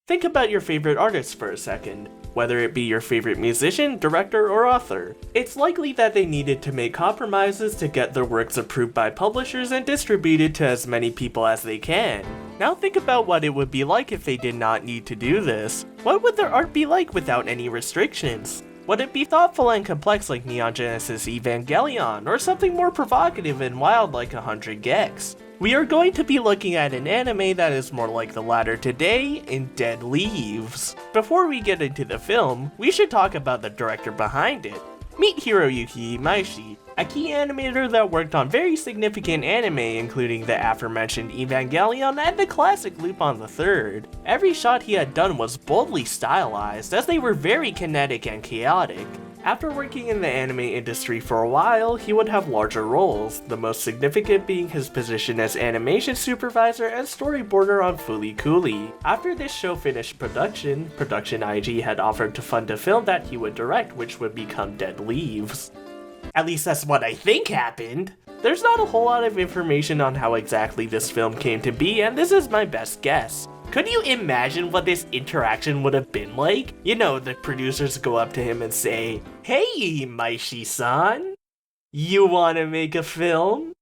Think about your favorite artist for a second. Whether it be your favorite musician, director, or author, it's likely that they needed to make compromises to get their works approved by publishers and distributed to as many people as they can. Now think about what it would be like if they did not need to do this. What would their art be like without any restrictions? Would it be thoughtful and complex like Neon Genesis Evangelion, or something more provocative and wild like 100 gecs? We are going to be looking at an anime that is more like the latter today in Dead Leaves. Before we get into the film, we should talk about the director behind it. Meet Hiroyuki Imaishi, a key animator that worked on very significant anime including the aforementioned Evangelion and the classic Lupin III. Every shot he had done was boldly stylized, as they were very kinetic and chaotic. After working in the anime industry for a while, he would have larger roles, the most significant being his position as animation supervisor and storyboarder on Fooly Cooly. After this show finished production, Production IG had offered to fund a film that he would direct, which would become Dead Leaves. At least that's what I think happened. There's not a whole lot of information on how exactly this film came to be, and this is my best guess. Could you imagine what this interaction would have been like? You know, the producers go up to him and say, "Hey, Maishi-san, you wanna make a film?"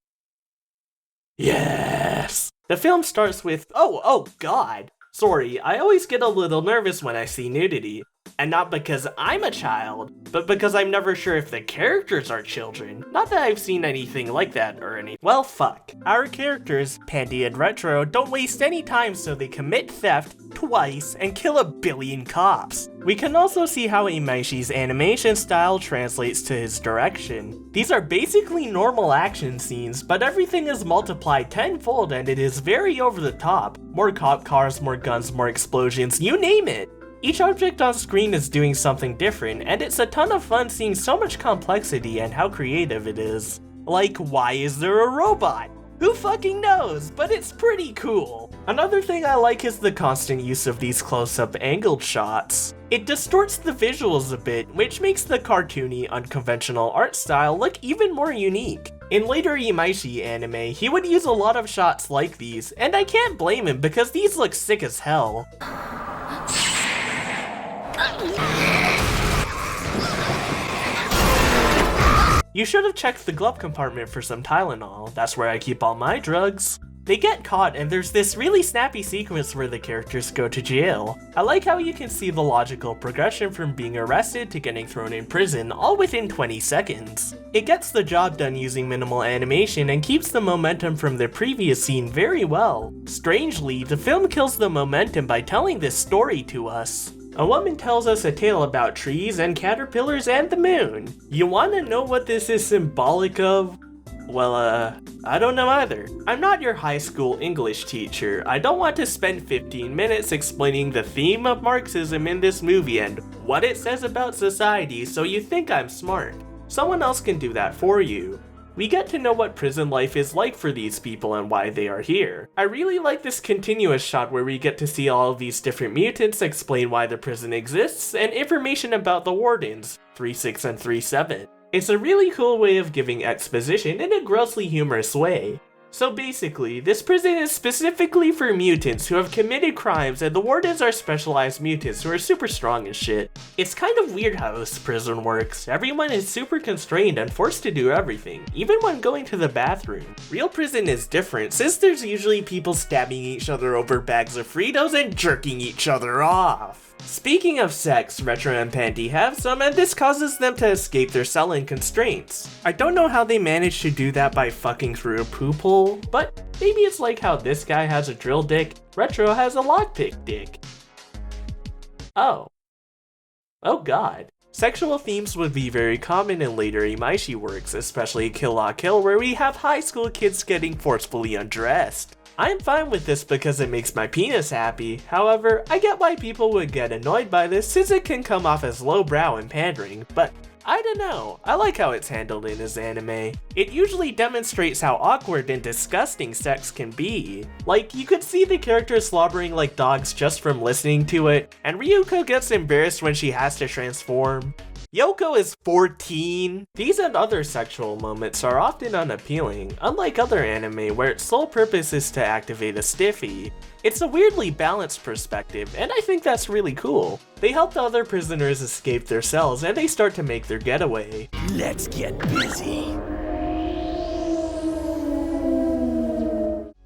Yes! The film starts with, oh god. Sorry, I always get a little nervous when I see nudity. And not because I'm a child, but because I'm never sure if the characters are children. Not that I've seen anything like that or any. Well, fuck. Our characters, Pandy and Retro, don't waste any time, so they commit theft twice and kill a billion cops. We can also see how Imaishi's animation style translates to his direction. These are basically normal action scenes, but everything is multiplied tenfold and it is very over the top. More cop cars, more guns, more explosions, you name it. Each object on screen is doing something different, and it's a ton of fun seeing so much complexity and how creative it is. Like, why is there a robot? Who fucking knows, but it's pretty cool. Another thing I like is the constant use of these close-up angled shots. It distorts the visuals a bit, which makes the cartoony, unconventional art style look even more unique. In later Imaishi anime, he would use a lot of shots like these, and I can't blame him because these look sick as hell. You should have checked the glove compartment for some Tylenol, that's where I keep all my drugs. They get caught and there's this really snappy sequence where the characters go to jail. I like how you can see the logical progression from being arrested to getting thrown in prison all within 20 seconds. It gets the job done using minimal animation and keeps the momentum from the previous scene very well. Strangely, the film kills the momentum by telling this story to us. A woman tells us a tale about trees and caterpillars and the moon. You wanna know what this is symbolic of? Well, I don't know either. I'm not your high school English teacher. I don't want to spend 15 minutes explaining the theme of Marxism in this movie and what it says about society so you think I'm smart. Someone else can do that for you. We get to know what prison life is like for these people and why they are here. I really like this continuous shot where we get to see all of these different mutants explain why the prison exists and information about the wardens, 3-6 and 3-7. It's a really cool way of giving exposition in a grossly humorous way. So basically, this prison is specifically for mutants who have committed crimes and the wardens are specialized mutants who are super strong and shit. It's kind of weird how this prison works. Everyone is super constrained and forced to do everything, even when going to the bathroom. Real prison is different since there's usually people stabbing each other over bags of Fritos and jerking each other off. Speaking of sex, Retro and Panty have some, and this causes them to escape their cell and constraints. I don't know how they managed to do that by fucking through a poop hole, but maybe it's like how this guy has a drill dick, Retro has a lockpick dick. Oh god. Sexual themes would be very common in later Imaishi works, especially Kill La Kill, where we have high school kids getting forcefully undressed. I'm fine with this because it makes my penis happy. However, I get why people would get annoyed by this since it can come off as lowbrow and pandering, but I don't know, I like how it's handled in his anime. It usually demonstrates how awkward and disgusting sex can be. Like, you could see the characters slobbering like dogs just from listening to it, and Ryuko gets embarrassed when she has to transform. Yoko is 14. These and other sexual moments are often unappealing, unlike other anime where its sole purpose is to activate a stiffy. It's a weirdly balanced perspective, and I think that's really cool. They help the other prisoners escape their cells and they start to make their getaway. Let's get busy.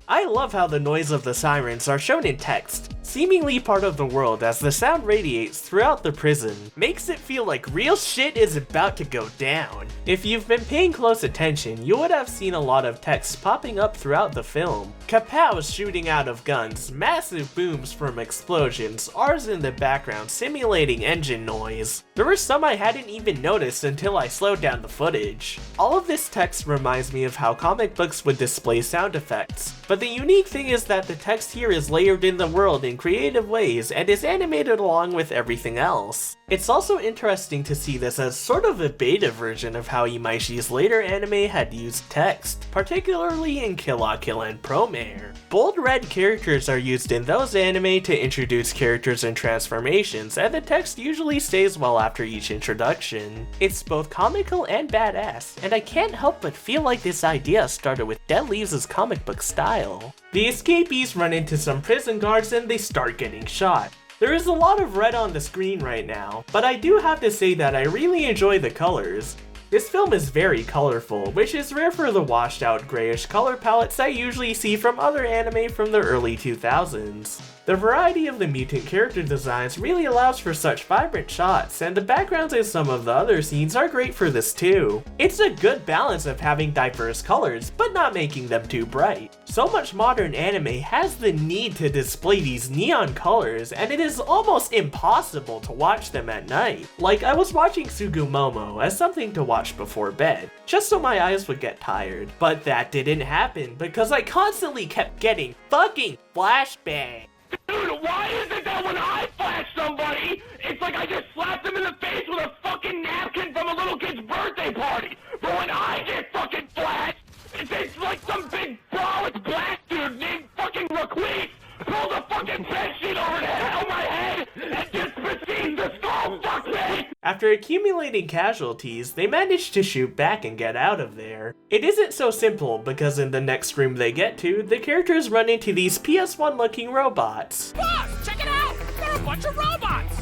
I love how the noise of the sirens are shown in text, seemingly part of the world as the sound radiates throughout the prison, makes it feel like real shit is about to go down. If you've been paying close attention, you would have seen a lot of text popping up throughout the film. Kapows shooting out of guns, massive booms from explosions, R's in the background simulating engine noise. There were some I hadn't even noticed until I slowed down the footage. All of this text reminds me of how comic books would display sound effects, but the unique thing is that the text here is layered in the world in creative ways and is animated along with everything else. It's also interesting to see this as sort of a beta version of how Imaishi's later anime had used text, particularly in Kill la Kill and Promare. Bold red characters are used in those anime to introduce characters and transformations, and the text usually stays well after each introduction. It's both comical and badass, and I can't help but feel like this idea started with Dead Leaves' comic book style. The escapees run into some prison guards and they start getting shot. There is a lot of red on the screen right now, but I do have to say that I really enjoy the colors. This film is very colorful, which is rare for the washed out grayish color palettes I usually see from other anime from the early 2000s. The variety of the mutant character designs really allows for such vibrant shots, and the backgrounds in some of the other scenes are great for this too. It's a good balance of having diverse colors, but not making them too bright. So much modern anime has the need to display these neon colors, and it is almost impossible to watch them at night. Like, I was watching Sugumomo as something to watch before bed, just so my eyes would get tired. But that didn't happen because I constantly kept getting fucking flashbangs. Dude, why is it that when I flash somebody, it's like I just slapped them in the face with a fucking napkin from a little kid's birthday party? But when I get fucking flashed, it's like some big brolic black dude named fucking Raquise pulled a fucking bed sheet over the head of my head and just proceeds to skull fuck me! After accumulating casualties, they manage to shoot back and get out of there. It isn't so simple because in the next room they get to, the characters run into these PS1 looking robots. Boss, check it out! They're a bunch of robots!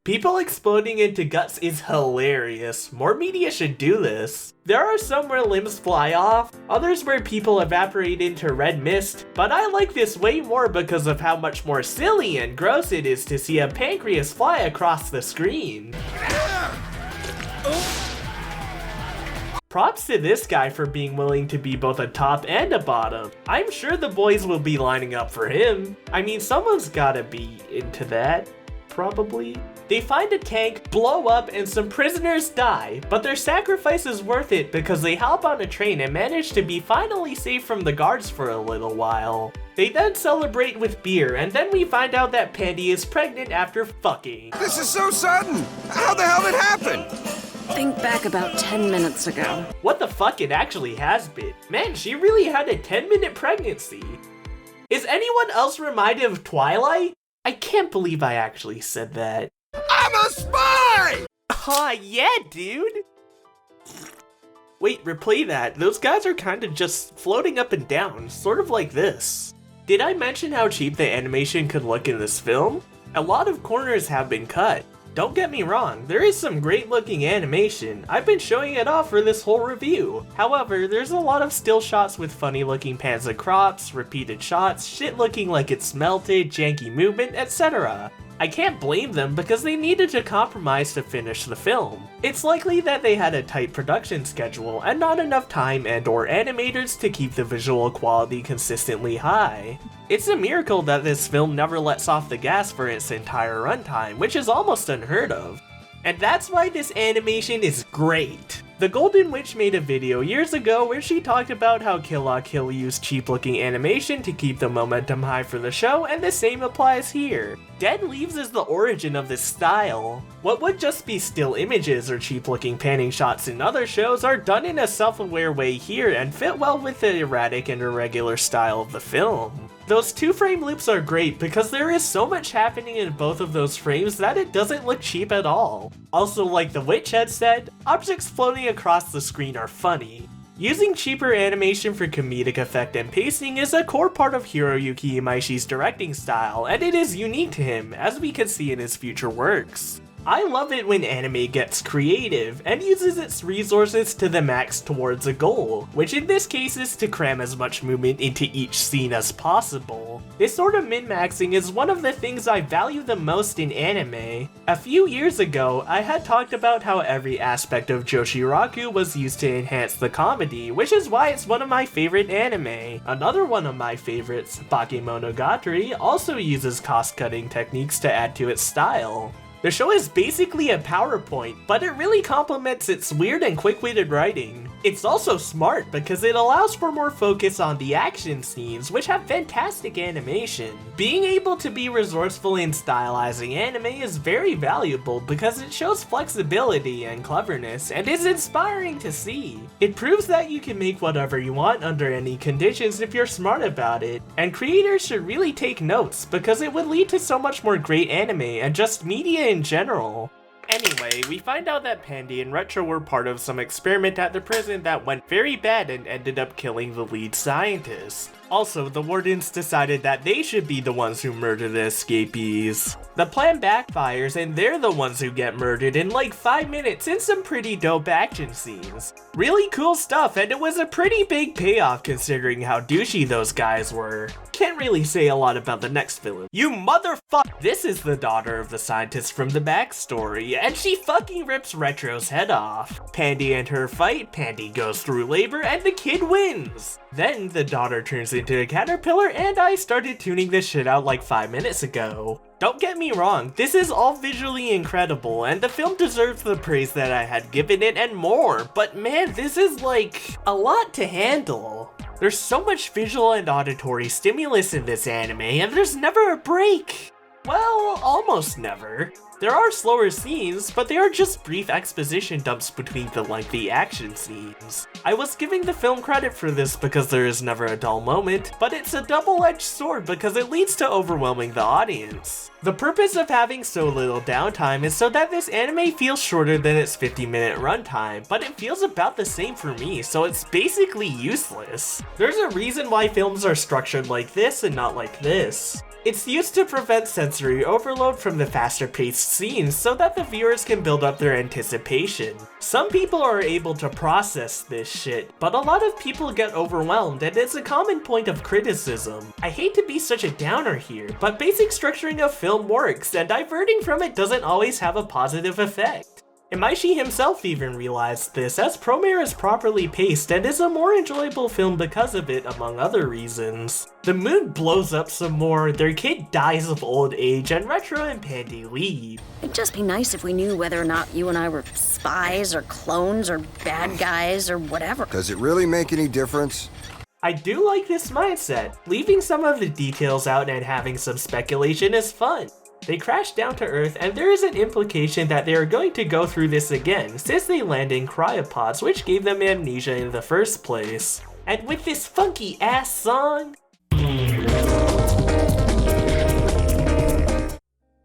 People exploding into guts is hilarious. More media should do this. There are some where limbs fly off, others where people evaporate into red mist, but I like this way more because of how much more silly and gross it is to see a pancreas fly across the screen. Props to this guy for being willing to be both a top and a bottom. I'm sure the boys will be lining up for him. I mean, someone's gotta be into that. Probably. They find a tank, blow up, and some prisoners die, but their sacrifice is worth it because they hop on a train and manage to be finally safe from the guards for a little while. They then celebrate with beer, and then we find out that Pandy is pregnant after fucking. This is so sudden! How the hell did it happen? Think back about 10 minutes ago. What the fuck, it actually has been. Man, she really had a 10-minute pregnancy. Is anyone else reminded of Twilight? I can't believe I actually said that. I'm a spy! Aw, yeah, dude! Wait, replay that. Those guys are kinda just floating up and down, sort of like this. Did I mention how cheap the animation could look in this film? A lot of corners have been cut. Don't get me wrong, there is some great looking animation. I've been showing it off for this whole review. However, there's a lot of still shots with funny looking pans of crops, repeated shots, shit looking like it's melted, janky movement, etc. I can't blame them because they needed to compromise to finish the film. It's likely that they had a tight production schedule and not enough time and/or animators to keep the visual quality consistently high. It's a miracle that this film never lets off the gas for its entire runtime, which is almost unheard of. And that's why this animation is great. The Golden Witch made a video years ago where she talked about how Kill la Kill used cheap looking animation to keep the momentum high for the show, and the same applies here. Dead Leaves is the origin of this style. What would just be still images or cheap looking panning shots in other shows are done in a self-aware way here and fit well with the erratic and irregular style of the film. Those 2-frame loops are great because there is so much happening in both of those frames that it doesn't look cheap at all. Also, like the Witch had said, objects floating across the screen are funny. Using cheaper animation for comedic effect and pacing is a core part of Hiroyuki Imaishi's directing style, and it is unique to him, as we can see in his future works. I love it when anime gets creative and uses its resources to the max towards a goal, which in this case is to cram as much movement into each scene as possible. This sort of min-maxing is one of the things I value the most in anime. A few years ago, I had talked about how every aspect of Joshiraku was used to enhance the comedy, which is why it's one of my favorite anime. Another one of my favorites, Bakemonogatari, also uses cost-cutting techniques to add to its style. The show is basically a PowerPoint, but it really complements its weird and quick-witted writing. It's also smart because it allows for more focus on the action scenes, which have fantastic animation. Being able to be resourceful in stylizing anime is very valuable because it shows flexibility and cleverness and is inspiring to see. It proves that you can make whatever you want under any conditions if you're smart about it, and creators should really take notes because it would lead to so much more great anime and just media in general. Anyway, we find out that Pandy and Retro were part of some experiment at the prison that went very bad and ended up killing the lead scientist. Also, the wardens decided that they should be the ones who murder the escapees. The plan backfires and they're the ones who get murdered in like 5 minutes in some pretty dope action scenes. Really cool stuff, and it was a pretty big payoff considering how douchey those guys were. Can't really say a lot about the next villain. You motherfuck! This is the daughter of the scientist from the backstory, and she fucking rips Retro's head off. Pandy and her fight, Pandy goes through labor, and the kid wins! Then the daughter turns into a caterpillar, and I started tuning this shit out like 5 minutes ago. Don't get me wrong, this is all visually incredible, and the film deserves the praise that I had given it and more, but man, this is like a lot to handle. There's so much visual and auditory stimulus in this anime, and there's never a break. Well, almost never. There are slower scenes, but they are just brief exposition dumps between the lengthy action scenes. I was giving the film credit for this because there is never a dull moment, but it's a double-edged sword because it leads to overwhelming the audience. The purpose of having so little downtime is so that this anime feels shorter than its 50-minute runtime, but it feels about the same for me, so it's basically useless. There's a reason why films are structured like this and not like this. It's used to prevent sensory overload from the faster-paced scenes so that the viewers can build up their anticipation. Some people are able to process this shit, but a lot of people get overwhelmed and it's a common point of criticism. I hate to be such a downer here, but basic structuring of film works, and diverting from it doesn't always have a positive effect. Imaishi himself even realized this, as Promare is properly paced and is a more enjoyable film because of it, among other reasons. The mood blows up some more, their kid dies of old age, and Retro and Pandy leave. It'd just be nice if we knew whether or not you and I were spies or clones or bad guys or whatever. Does it really make any difference? I do like this mindset. Leaving some of the details out and having some speculation is fun. They crash down to Earth, and there is an implication that they are going to go through this again, since they land in cryopods, which gave them amnesia in the first place. And with this funky ass song...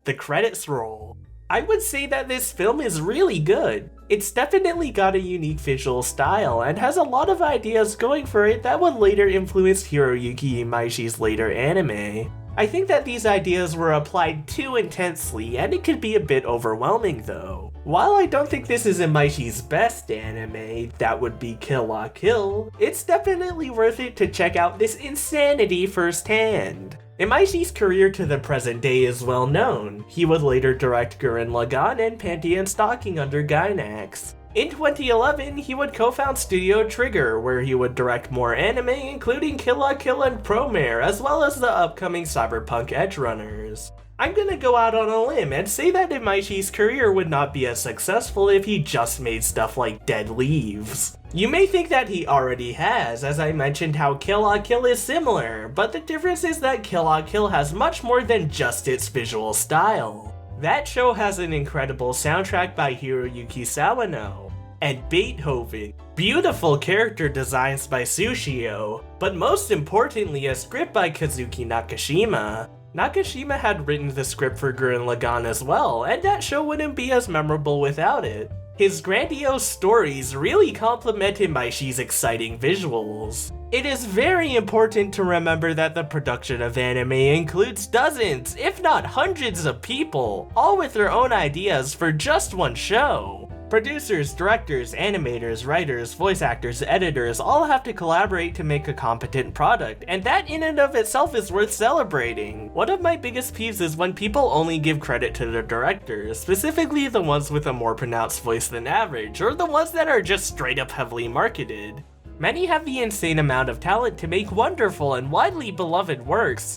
The credits roll. I would say that this film is really good. It's definitely got a unique visual style, and has a lot of ideas going for it that would later influence Hiroyuki Imaishi's later anime. I think that these ideas were applied too intensely, and it could be a bit overwhelming though. While I don't think this is Imaishi's best anime, that would be Kill La Kill, it's definitely worth it to check out this insanity firsthand. Imaishi's career to the present day is well known. He would later direct Gurren Lagann and Panty and Stocking under Gainax. In 2011, he would co-found Studio Trigger, where he would direct more anime, including Kill La Kill and Promare, as well as the upcoming Cyberpunk Edgerunners. I'm gonna go out on a limb and say that Imaishi's career would not be as successful if he just made stuff like Dead Leaves. You may think that he already has, as I mentioned how Kill La Kill is similar, but the difference is that Kill La Kill has much more than just its visual style. That show has an incredible soundtrack by Hiroyuki Sawano, and Beethoven. beautiful character designs by Sushio, but most importantly a script by Kazuki Nakashima. Nakashima had written the script for Gurren Lagann as well, and that show wouldn't be as memorable without it. His grandiose stories really complemented Maishi's exciting visuals. It is very important to remember that the production of anime includes dozens, if not hundreds of people, all with their own ideas for just one show. Producers, directors, animators, writers, voice actors, editors all have to collaborate to make a competent product, and that in and of itself is worth celebrating. One of my biggest peeves is when people only give credit to the directors, specifically the ones with a more pronounced voice than average, or the ones that are just straight up heavily marketed. Many have the insane amount of talent to make wonderful and widely beloved works,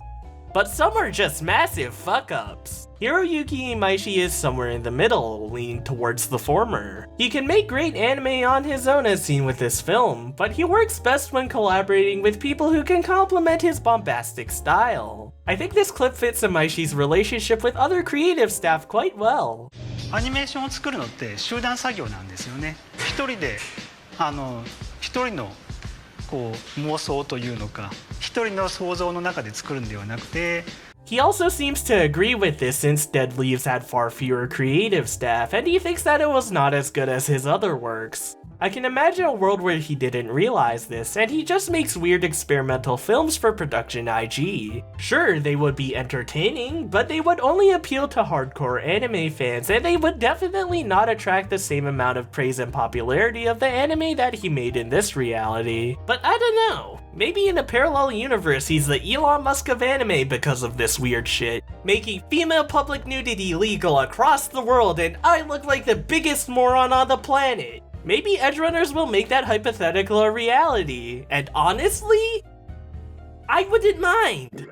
but some are just massive fuck-ups. Hiroyuki Imaishi is somewhere in the middle, leaning towards the former. He can make great anime on his own as seen with this film, but he works best when collaborating with people who can complement his bombastic style. I think this clip fits Imaishi's relationship with other creative staff quite well. アニメーションを作るのって集団作業なんですよね。一人で一人のこう妄想というのか、一人の想像の中で作るんではなくて。 He also seems to agree with this since Dead Leaves had far fewer creative staff, and he thinks that it was not as good as his other works. I can imagine a world where he didn't realize this, and he just makes weird experimental films for production IG. Sure, they would be entertaining, but they would only appeal to hardcore anime fans, and they would definitely not attract the same amount of praise and popularity of the anime that he made in this reality. But I don't know. Maybe in a parallel universe he's the Elon Musk of anime because of this weird shit. Making female public nudity legal across the world, and I look like the biggest moron on the planet. Maybe Edgerunners will make that hypothetical a reality, and honestly, I wouldn't mind.